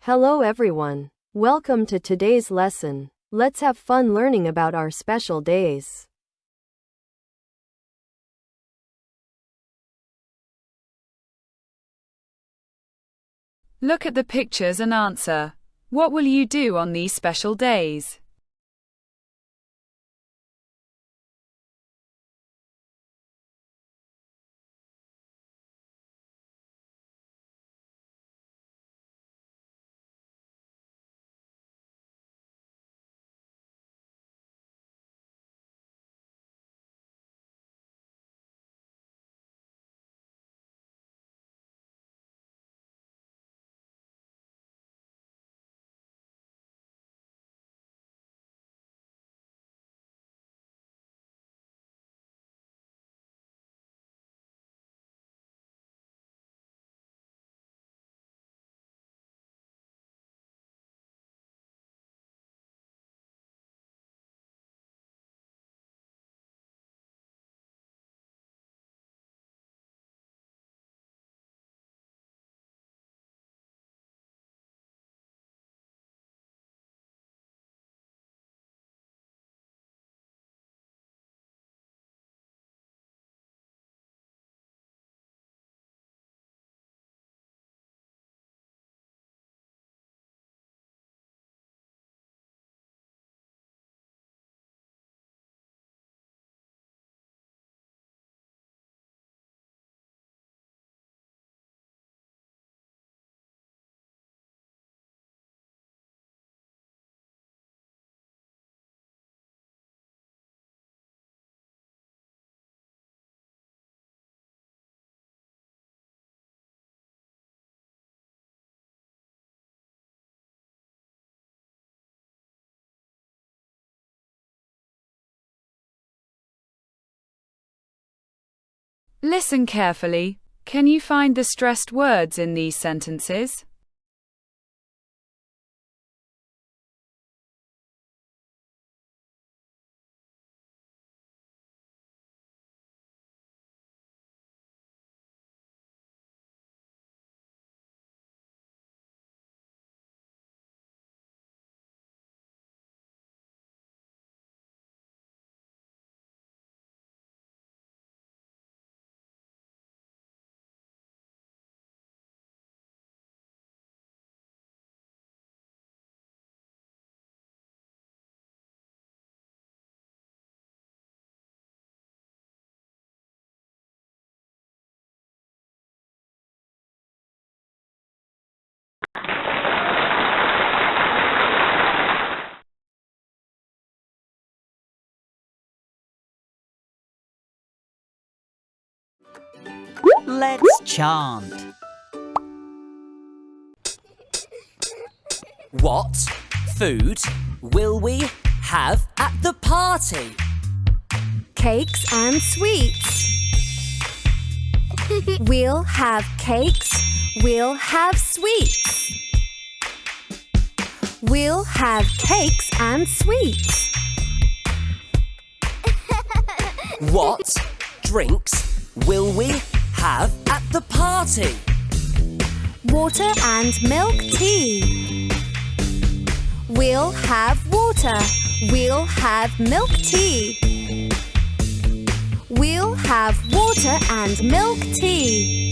Hello everyone. Welcome to today's lesson. Let's have fun learning about our special days. Look at the pictures and answer. What will you do on these special days? Listen carefully. Can you find the stressed words in these sentences? Let's chant. What food will we have at the party? Cakes and sweets. We'll have cakes. We'll have sweets. We'll have cakes and sweets. What drinks will we have at the party? Water and milk tea. We'll have water. We'll have milk tea. We'll have water and milk tea.